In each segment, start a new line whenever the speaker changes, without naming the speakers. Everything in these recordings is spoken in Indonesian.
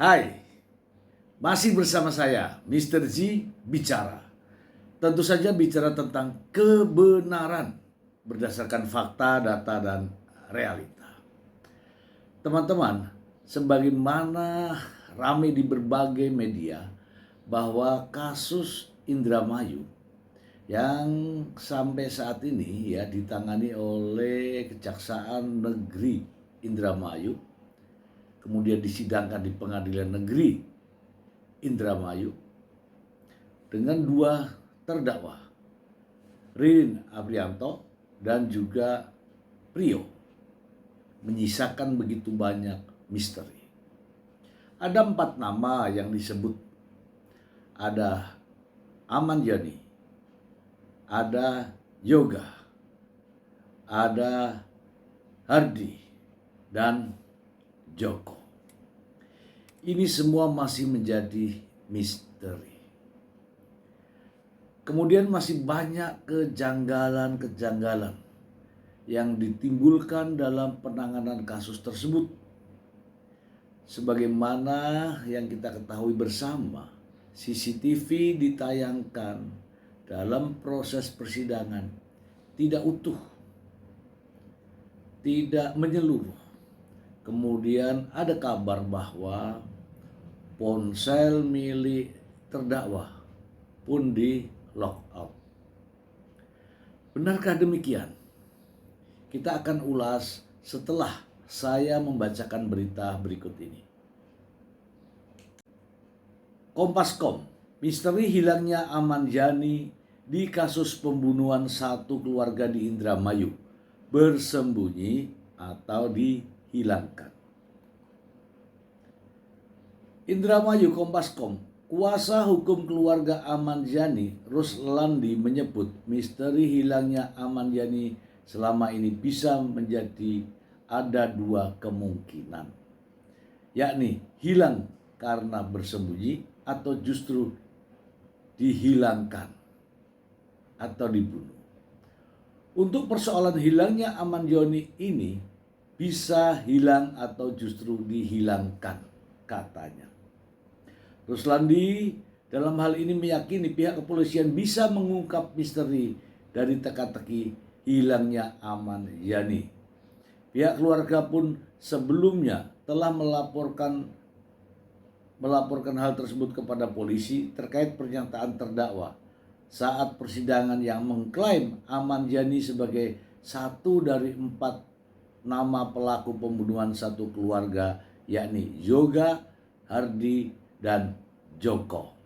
Hai, masih bersama saya, Mr. G Bicara. Tentu saja bicara tentang kebenaran berdasarkan fakta, data, dan realita. Teman-teman, sebagaimana ramai di berbagai media bahwa kasus Indramayu yang sampai saat ini ditangani oleh Kejaksaan Negeri Indramayu, kemudian disidangkan di Pengadilan Negeri Indramayu dengan dua terdakwa, Ririn Aprianto dan juga Prio, menyisakan begitu banyak misteri. Ada 4 nama yang disebut. Ada Aman Yani, ada Yoga, ada Hardi, dan Joko. Ini semua masih menjadi misteri. Kemudian masih banyak kejanggalan-kejanggalan yang ditimbulkan dalam penanganan kasus tersebut. Sebagaimana yang kita ketahui bersama, CCTV ditayangkan dalam proses persidangan tidak utuh, tidak menyeluruh. Kemudian ada kabar bahwa ponsel milik terdakwa pun di lock out. Benarkah demikian? Kita akan ulas setelah saya membacakan berita berikut ini. Kompas.com, misteri hilangnya Aman Yani di kasus pembunuhan satu keluarga di Indramayu, bersembunyi atau dihilangkan. Indramayu, Kompas.com, kuasa hukum keluarga Aman Yani, Ruslandi, menyebut misteri hilangnya Aman Yani selama ini bisa menjadi ada 2 kemungkinan, yakni hilang karena bersembunyi atau justru dihilangkan atau dibunuh. Untuk persoalan hilangnya Aman Yani ini bisa hilang atau justru dihilangkan, katanya. Ruslandi dalam hal ini meyakini pihak kepolisian bisa mengungkap misteri dari teka-teki hilangnya Aman Yani. Pihak keluarga pun sebelumnya telah melaporkan hal tersebut kepada polisi terkait pernyataan terdakwa saat persidangan yang mengklaim Aman Yani sebagai satu dari 4 nama pelaku pembunuhan satu keluarga, yakni Yoga, Hardi, dan Joko.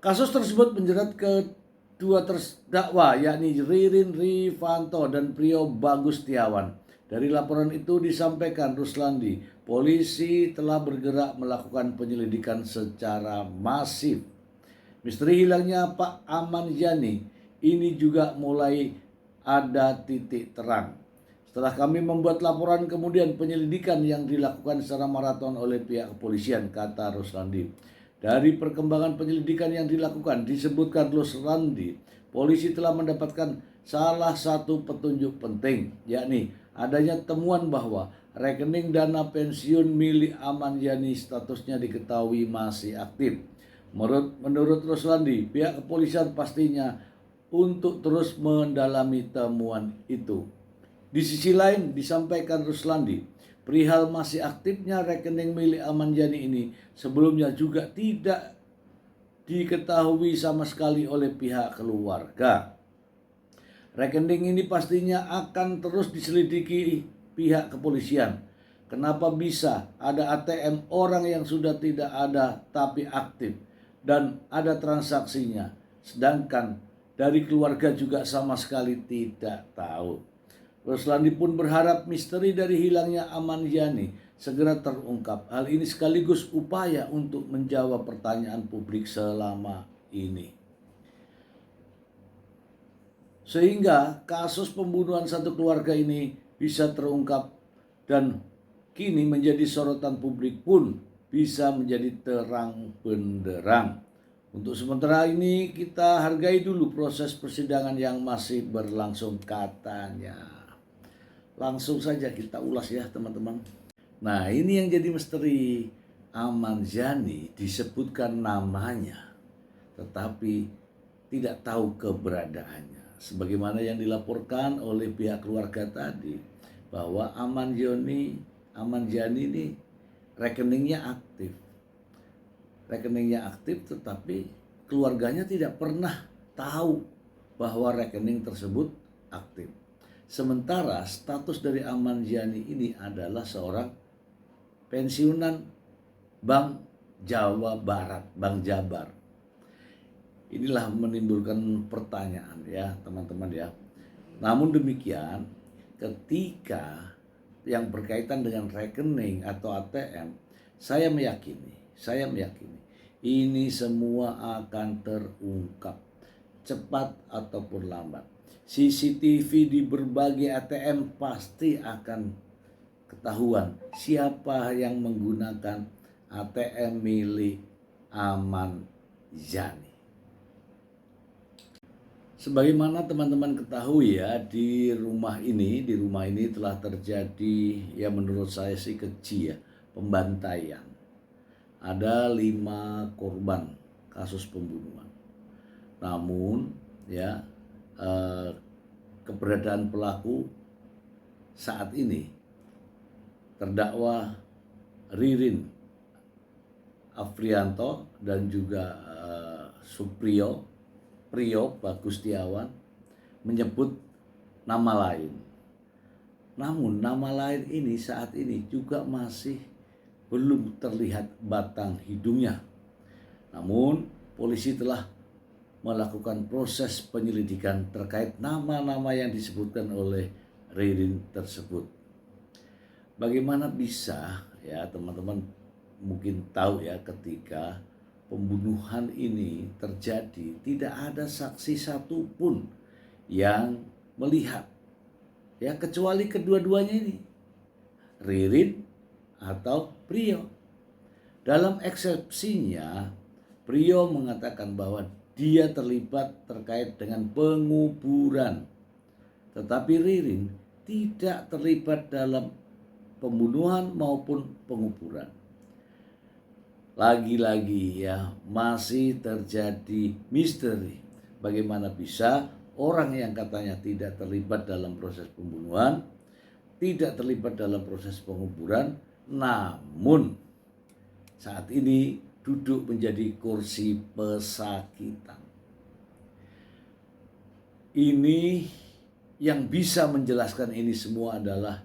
Kasus tersebut menjerat kedua terdakwa, yakni Ririn Rifanto dan Prio Bagustiawan. Dari laporan itu disampaikan Ruslandi, polisi telah bergerak melakukan penyelidikan secara masif. Misteri hilangnya Pak Aman Yani ini juga mulai ada titik terang. Setelah kami membuat laporan, kemudian penyelidikan yang dilakukan secara maraton oleh pihak kepolisian, kata Ruslandi. Dari perkembangan penyelidikan yang dilakukan, disebutkan Ruslandi, polisi telah mendapatkan salah satu petunjuk penting, yakni adanya temuan bahwa rekening dana pensiun milik Aman Yani statusnya diketahui masih aktif. Menurut Ruslandi, pihak kepolisian pastinya untuk terus mendalami temuan itu. Di sisi lain disampaikan Ruslandi, perihal masih aktifnya rekening milik Aman Yani ini sebelumnya juga tidak diketahui sama sekali oleh pihak keluarga. Rekening ini pastinya akan terus diselidiki pihak kepolisian. Kenapa bisa ada ATM orang yang sudah tidak ada tapi aktif dan ada transaksinya, sedangkan dari keluarga juga sama sekali tidak tahu. Ruslandi pun berharap misteri dari hilangnya Aman Yani segera terungkap. Hal ini sekaligus upaya untuk menjawab pertanyaan publik selama ini, sehingga kasus pembunuhan satu keluarga ini bisa terungkap dan kini menjadi sorotan publik pun bisa menjadi terang benderang. Untuk sementara ini kita hargai dulu proses persidangan yang masih berlangsung, katanya. Langsung saja kita ulas ya teman-teman. Nah, ini yang jadi misteri. Ahmad Yani disebutkan namanya, tetapi tidak tahu keberadaannya. Sebagaimana yang dilaporkan oleh pihak keluarga tadi, bahwa Ahmad Yani ini rekeningnya aktif. Rekeningnya aktif, tetapi keluarganya tidak pernah tahu bahwa rekening tersebut aktif. Sementara status dari Ahmad Yani ini adalah seorang pensiunan Bank Jawa Barat, Bank Jabar. Inilah menimbulkan pertanyaan ya teman-teman ya. Namun demikian, ketika yang berkaitan dengan rekening atau ATM, saya meyakini ini semua akan terungkap cepat ataupun lambat. CCTV di berbagai ATM pasti akan ketahuan siapa yang menggunakan ATM milik Ahmad Yani. Sebagaimana teman-teman ketahui ya, di rumah ini telah terjadi, ya menurut saya sih keji ya, pembantaian. Ada 5 korban kasus pembunuhan. Namun ya keberadaan pelaku saat ini, terdakwa Ririn Afrianto dan juga Prio Bagustiawan menyebut nama lain. Namun nama lain ini saat ini juga masih belum terlihat batang hidungnya. Namun polisi telah melakukan proses penyelidikan terkait nama-nama yang disebutkan oleh Ririn tersebut. Bagaimana bisa ya teman-teman mungkin tahu ya, ketika pembunuhan ini terjadi tidak ada saksi satupun yang melihat ya, kecuali kedua-duanya ini, Ririn atau Prio. Dalam eksepsinya, Prio mengatakan bahwa dia terlibat terkait dengan penguburan, tetapi Ririn tidak terlibat dalam pembunuhan maupun penguburan. Lagi-lagi ya, masih terjadi misteri. Bagaimana bisa orang yang katanya tidak terlibat dalam proses pembunuhan, tidak terlibat dalam proses penguburan, namun saat ini duduk menjadi kursi pesakitan. Ini yang bisa menjelaskan ini semua adalah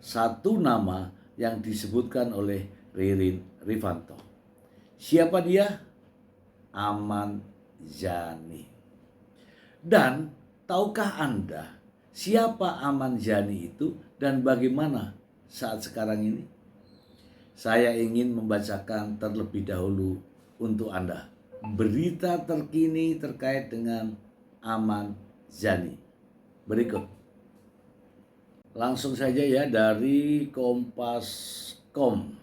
satu nama yang disebutkan oleh Ririn Rifanto. Siapa dia? Ahmad Yani. Dan tahukah Anda siapa Ahmad Yani itu dan bagaimana saat sekarang ini? Saya ingin membacakan terlebih dahulu untuk Anda berita terkini terkait dengan Ahmad Yani. Berikut. Langsung saja ya dari Kompas.com.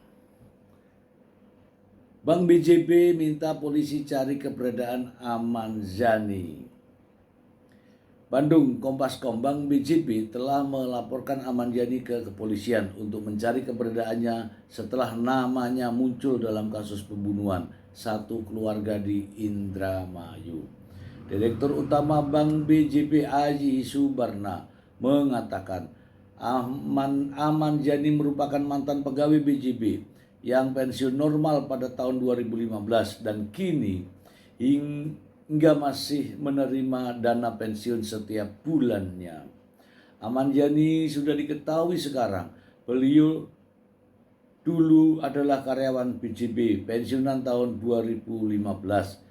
Bank BJB minta polisi cari keberadaan Ahmad Yani. Bandung, Kompas.com. Bank BJB telah melaporkan Ahmad Yani ke kepolisian untuk mencari keberadaannya setelah namanya muncul dalam kasus pembunuhan satu keluarga di Indramayu. Direktur Utama Bank BJB Aji Subarna mengatakan Ahmad Yani merupakan mantan pegawai BJB yang pensiun normal pada tahun 2015 dan kini hingga masih menerima dana pensiun setiap bulannya. Ahmad Yani sudah diketahui sekarang, beliau dulu adalah karyawan BJB, pensiunan tahun 2015.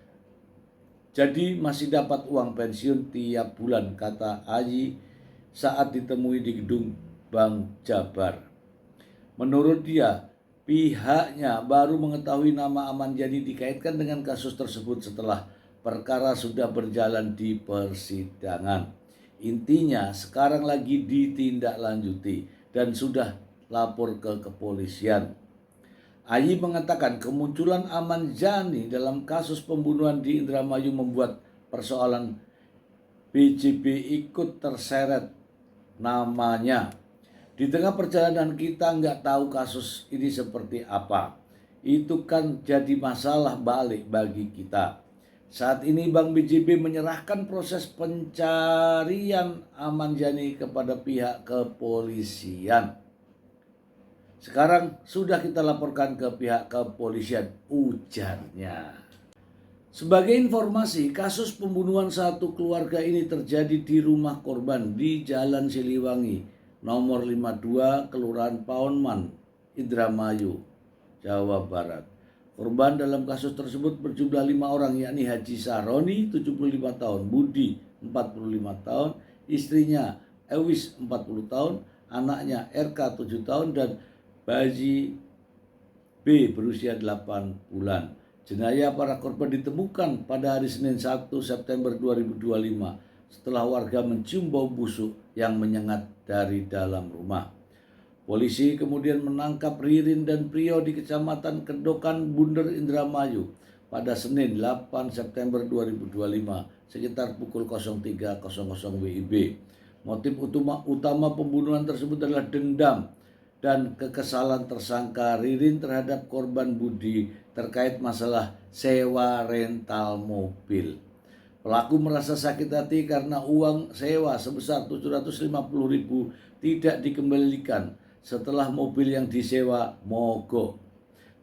Jadi masih dapat uang pensiun tiap bulan, kata Aji saat ditemui di gedung Bank Jabar. Menurut dia, pihaknya baru mengetahui nama Ahmad Yani dikaitkan dengan kasus tersebut setelah perkara sudah berjalan di persidangan. Intinya sekarang lagi ditindaklanjuti dan sudah lapor ke kepolisian. Ayi mengatakan kemunculan Ahmad Yani dalam kasus pembunuhan di Indramayu membuat persoalan BJB ikut terseret namanya. Di tengah perjalanan kita nggak tahu kasus ini seperti apa. Itu kan jadi masalah balik bagi kita. Saat ini Bank BJB menyerahkan proses pencarian Ahmad Yani kepada pihak kepolisian. Sekarang sudah kita laporkan ke pihak kepolisian, ujarnya. Sebagai informasi, kasus pembunuhan satu keluarga ini terjadi di rumah korban di Jalan Siliwangi, nomor 52, Kelurahan Paonman, Indramayu, Jawa Barat. Korban dalam kasus tersebut berjumlah 5 orang, yakni Haji Saroni 75 tahun, Budi 45 tahun, istrinya Ewis 40 tahun, anaknya RK 7 tahun, dan Baji B berusia 8 bulan. Jenazah para korban ditemukan pada hari Senin 1 September 2025 setelah warga mencium bau busuk yang menyengat dari dalam rumah. Polisi kemudian menangkap Ririn dan Prio di Kecamatan Kedokan, Bunder, Indramayu pada Senin 8 September 2025 sekitar pukul 03.00 WIB. Motif utama pembunuhan tersebut adalah dendam dan kekesalan tersangka Ririn terhadap korban Budi terkait masalah sewa rental mobil. Pelaku merasa sakit hati karena uang sewa sebesar 750.000 tidak dikembalikan setelah mobil yang disewa mogok.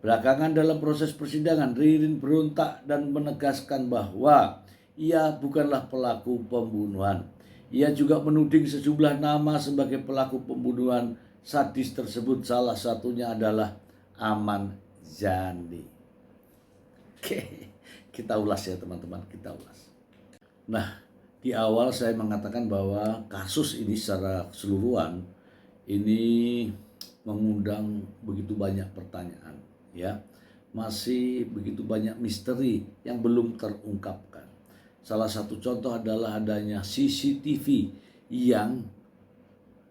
Belakangan dalam proses persidangan, Ririn berontak dan menegaskan bahwa ia bukanlah pelaku pembunuhan. Ia juga menuding sejumlah nama sebagai pelaku pembunuhan sadis tersebut, salah satunya adalah Ahmad Yani. Oke, kita ulas ya teman-teman, kita ulas. Nah, di awal saya mengatakan bahwa kasus ini secara keseluruhan ini mengundang begitu banyak pertanyaan, ya. Masih begitu banyak misteri yang belum terungkapkan. Salah satu contoh adalah adanya CCTV yang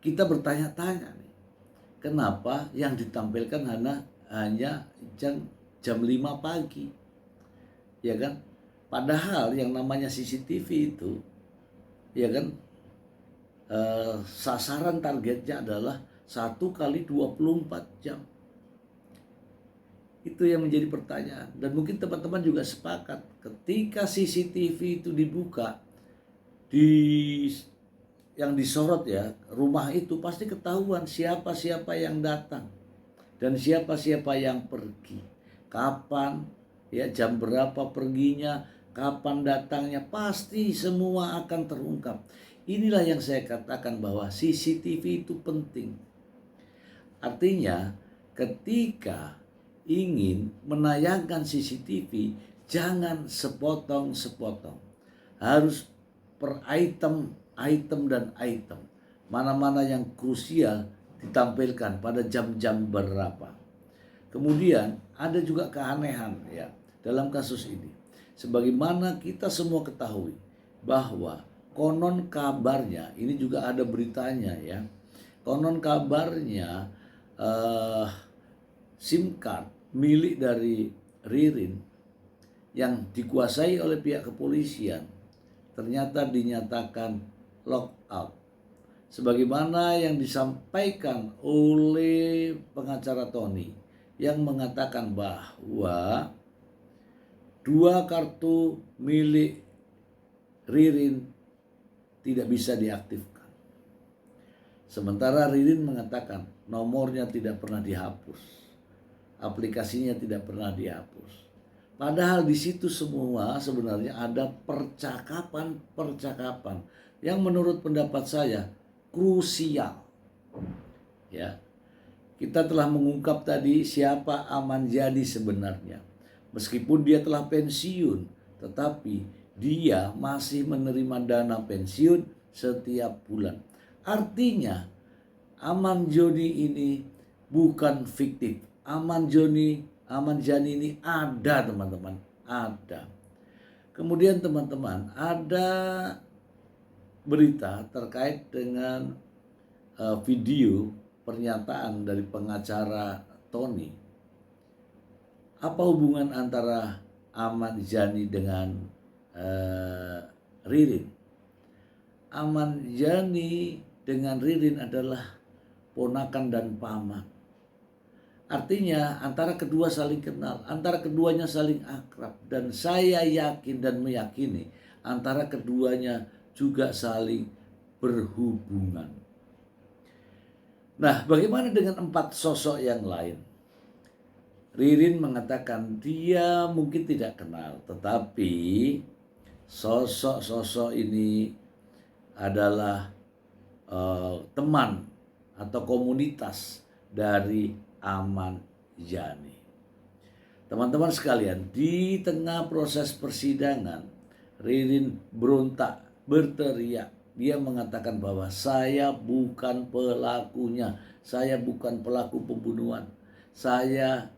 kita bertanya-tanya nih. Kenapa yang ditampilkan hanya jam 5 pagi? Ya kan? Padahal yang namanya CCTV itu, ya kan, sasaran targetnya adalah 1 kali 24 jam. Itu yang menjadi pertanyaan. Dan mungkin teman-teman juga sepakat, ketika CCTV itu dibuka, yang disorot ya, rumah itu pasti ketahuan siapa-siapa yang datang dan siapa-siapa yang pergi, kapan, ya, jam berapa perginya, kapan datangnya, pasti semua akan terungkap. Inilah yang saya katakan bahwa CCTV itu penting. Artinya ketika ingin menayangkan CCTV, jangan sepotong-sepotong, harus per item dan item, mana-mana yang krusial ditampilkan pada jam-jam berapa. Kemudian ada juga keanehan ya dalam kasus ini. Sebagaimana kita semua ketahui bahwa konon kabarnya, ini juga ada beritanya ya, konon kabarnya SIM card milik dari Ririn yang dikuasai oleh pihak kepolisian ternyata dinyatakan lockout. Sebagaimana yang disampaikan oleh pengacara Tony yang mengatakan bahwa 2 kartu milik Ririn tidak bisa diaktifkan. Sementara Ririn mengatakan nomornya tidak pernah dihapus, aplikasinya tidak pernah dihapus. Padahal di situ semua sebenarnya ada percakapan yang menurut pendapat saya krusial. Ya. Kita telah mengungkap tadi siapa Ahmad Yani sebenarnya. Meskipun dia telah pensiun, tetapi dia masih menerima dana pensiun setiap bulan. Artinya Ahmad Yani ini bukan fiktif. Ahmad Yani ini ada, teman-teman, ada. Kemudian teman-teman, ada berita terkait dengan video pernyataan dari pengacara Tony. Apa hubungan antara Ahmad Yani dengan Ririn? Ahmad Yani dengan Ririn adalah ponakan dan paman. Artinya antara kedua saling kenal, antara keduanya saling akrab. Dan saya yakin dan meyakini antara keduanya juga saling berhubungan. Nah, bagaimana dengan 4 sosok yang lain? Ririn mengatakan dia mungkin tidak kenal, tetapi sosok-sosok ini adalah teman atau komunitas dari Ahmad Yani. Teman-teman sekalian, di tengah proses persidangan, Ririn berontak, berteriak. Dia mengatakan bahwa saya bukan pelakunya, saya bukan pelaku pembunuhan. Saya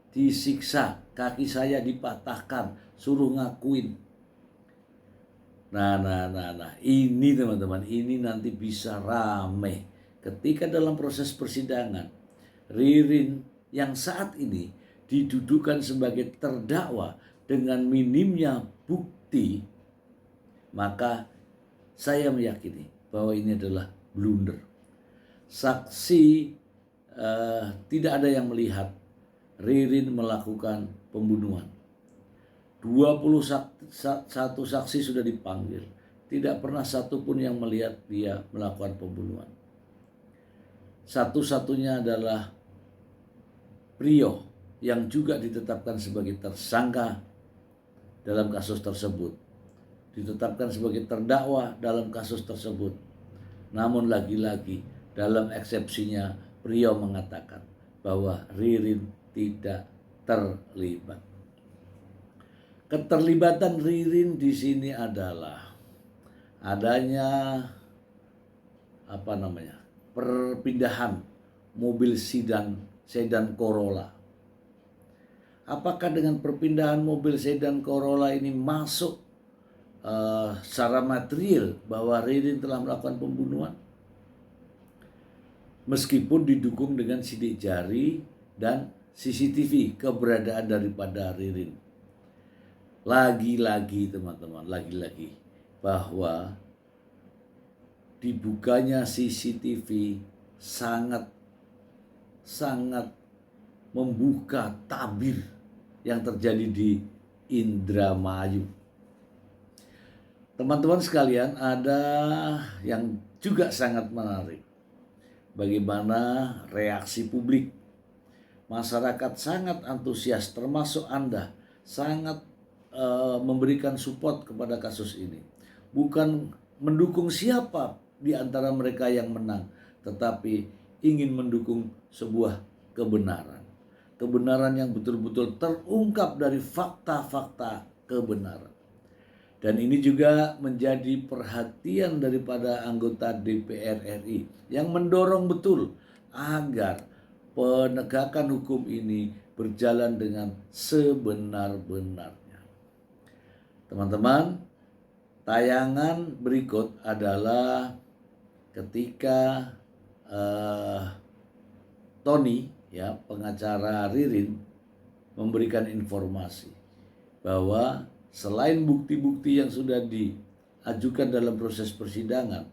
disiksa, kaki saya dipatahkan, suruh ngakuin. Nah, ini teman-teman, ini nanti bisa rame ketika dalam proses persidangan Ririn yang saat ini didudukan sebagai terdakwa dengan minimnya bukti, maka saya meyakini bahwa ini adalah blunder. Saksi tidak ada yang melihat Ririn melakukan pembunuhan. 21 saksi sudah dipanggil. Tidak pernah satu pun yang melihat dia melakukan pembunuhan. Satu-satunya adalah Prio yang juga ditetapkan sebagai tersangka dalam kasus tersebut. Ditetapkan sebagai terdakwa dalam kasus tersebut. Namun lagi-lagi dalam eksepsinya Prio mengatakan bahwa Ririn tidak terlibat. Keterlibatan Ririn di sini adalah adanya perpindahan mobil sedan Corolla. Apakah dengan perpindahan mobil sedan Corolla ini masuk secara material bahwa Ririn telah melakukan pembunuhan? Meskipun didukung dengan sidik jari dan CCTV keberadaan daripada Ririn. Lagi-lagi teman-teman, lagi-lagi bahwa dibukanya CCTV sangat membuka tabir yang terjadi di Indramayu. Teman-teman sekalian, ada yang juga sangat menarik. Bagaimana reaksi publik. Masyarakat sangat antusias, termasuk Anda, sangat memberikan support kepada kasus ini. Bukan mendukung siapa di antara mereka yang menang, tetapi ingin mendukung sebuah kebenaran. Kebenaran yang betul-betul terungkap dari fakta-fakta kebenaran. Dan ini juga menjadi perhatian daripada anggota DPR RI yang mendorong betul agar penegakan hukum ini berjalan dengan sebenar-benarnya. Teman-teman, tayangan berikut adalah ketika Tony, pengacara Ririn, memberikan informasi bahwa selain bukti-bukti yang sudah diajukan dalam proses persidangan,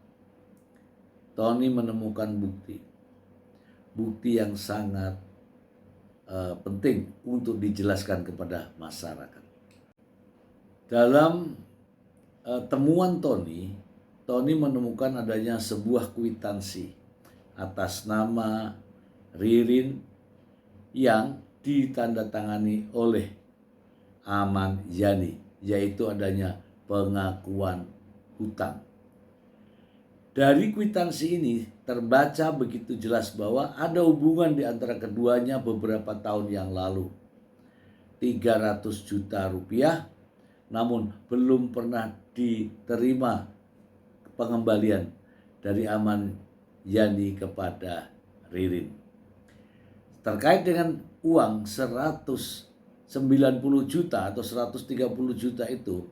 Tony menemukan bukti yang sangat penting untuk dijelaskan kepada masyarakat. Dalam temuan Tony menemukan adanya sebuah kwitansi atas nama Ririn yang ditandatangani oleh Ahmad Yani, yaitu adanya pengakuan hutang. Dari kwitansi ini terbaca begitu jelas bahwa ada hubungan di antara keduanya beberapa tahun yang lalu. 300 juta rupiah, namun belum pernah diterima pengembalian dari Ahmad Yani kepada Ririn. Terkait dengan uang 190 juta atau 130 juta itu,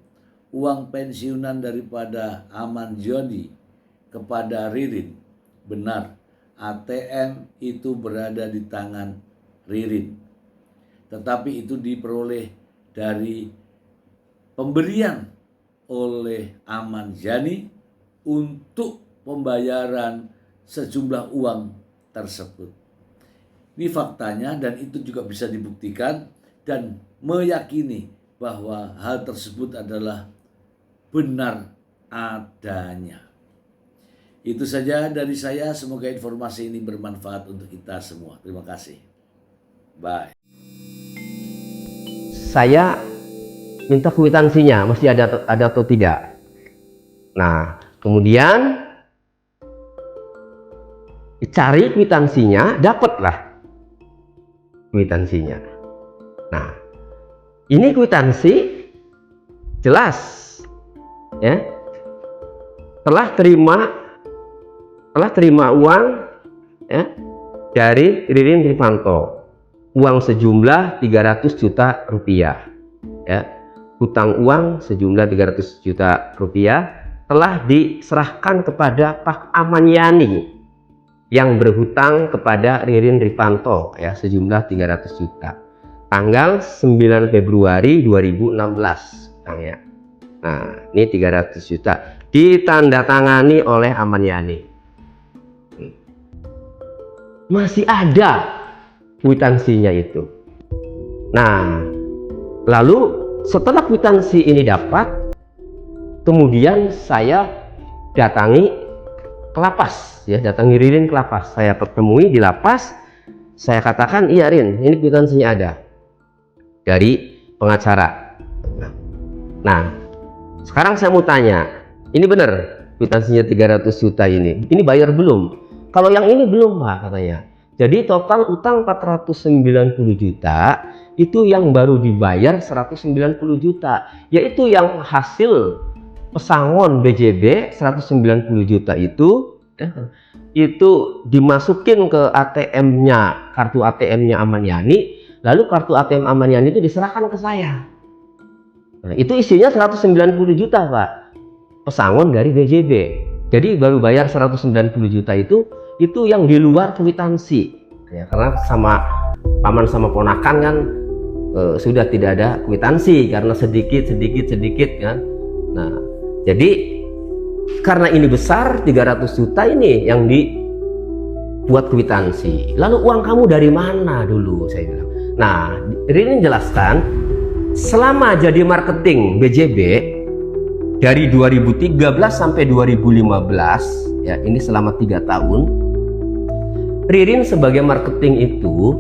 uang pensiunan daripada Ahmad Yani kepada Ririn, benar, ATM itu berada di tangan Ririn. Tetapi itu diperoleh dari pemberian oleh Ahmad Yani untuk pembayaran sejumlah uang tersebut. Ini faktanya dan itu juga bisa dibuktikan dan meyakini bahwa hal tersebut adalah benar adanya. Itu saja dari saya, semoga informasi ini bermanfaat untuk kita semua. Terima kasih. Bye.
Saya minta kwitansinya, mesti ada atau tidak. Nah, kemudian dicari kwitansinya, dapatlah kwitansinya. Nah, ini kwitansi jelas, ya, telah terima uang, ya, dari Ririn Rifanto, uang sejumlah 300 juta rupiah, ya, hutang uang sejumlah 300 juta rupiah telah diserahkan kepada Pak Aman Yani yang berhutang kepada Ririn Rifanto, ya, sejumlah 300 juta tanggal 9 Februari 2016, ya. Nah, ini 300 juta ditandatangani oleh Aman Yani. Masih ada kwitansinya itu. Nah, lalu setelah kwitansi ini dapat, kemudian saya datangi ke lapas, ya, datangi Ririn ke lapas. Saya ketemui di lapas, saya katakan, iya Rin, ini kwitansinya ada dari pengacara. Nah, sekarang saya mau tanya, ini benar kwitansinya 300 juta ini bayar belum? Kalau yang ini belum Pak, katanya. Jadi total utang 490 juta, itu yang baru dibayar 190 juta, yaitu yang hasil pesangon BJB 190 juta itu dimasukin ke ATM-nya, kartu ATM-nya Aman Yani, lalu kartu ATM Aman Yani itu diserahkan ke saya. Nah, itu isinya 190 juta Pak, pesangon dari BJB. Jadi baru bayar 190 juta itu yang di luar kwitansi, ya, karena sama paman sama ponakan kan sudah tidak ada kwitansi karena sedikit kan. Nah, jadi karena ini besar 300 juta ini yang dibuat kwitansi. Lalu uang kamu dari mana dulu, saya bilang. Nah, ini jelaskan selama jadi marketing BJB dari 2013 sampai 2015, ya, ini selama 3 tahun, Ririn sebagai marketing itu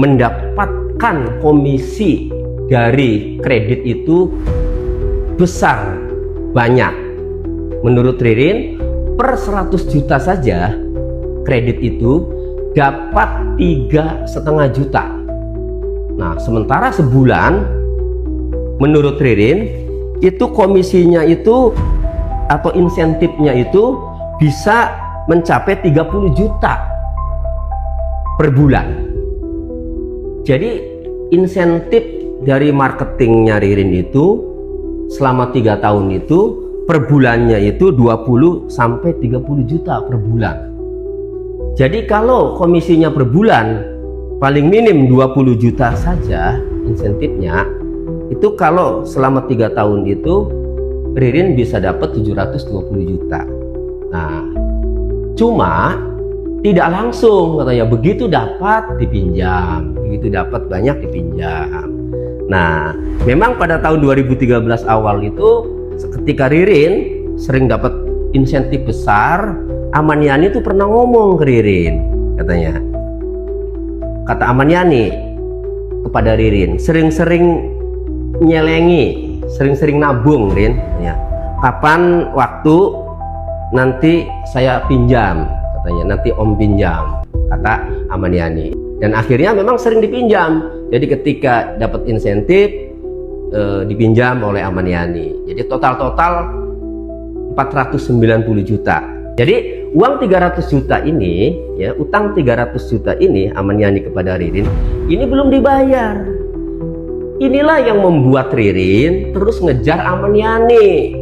mendapatkan komisi dari kredit itu besar, banyak. Menurut Ririn, per 100 juta saja kredit itu dapat 3,5 juta. Nah, sementara sebulan menurut Ririn itu komisinya itu atau insentifnya itu bisa mencapai 30 juta per bulan. Jadi insentif dari marketingnya Ririn itu selama 3 tahun itu per bulannya itu 20 sampai 30 juta per bulan. Jadi kalau komisinya per bulan paling minim 20 juta saja insentifnya, itu kalau selama 3 tahun itu Ririn bisa dapat 720 juta. Nah, cuma tidak langsung, katanya, begitu dapat dipinjam, begitu dapat banyak dipinjam. Nah, memang pada tahun 2013 awal itu ketika Ririn sering dapat insentif besar, Aman Yani itu pernah ngomong ke Ririn, katanya, kata Aman Yani kepada Ririn, sering-sering nyelengi, sering-sering nabung, Rin, ya. Kapan waktu nanti saya pinjam, katanya, nanti om pinjam, kata Aman Yani. Dan akhirnya memang sering dipinjam. Jadi ketika dapat insentif dipinjam oleh Aman Yani. Jadi total 490 juta. Jadi uang 300 juta ini, ya, utang 300 juta ini Aman Yani kepada Ririn ini belum dibayar. Inilah yang membuat Ririn terus ngejar Aman Yani.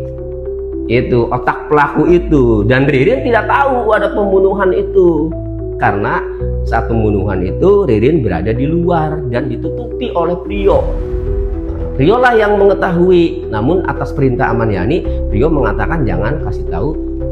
Itu otak pelaku itu, dan Ririn tidak tahu ada pembunuhan itu. Karena saat pembunuhan itu Ririn berada di luar dan ditutupi oleh Prio. Prio lah yang mengetahui, namun atas perintah Aman Yani, Prio mengatakan jangan kasih tahu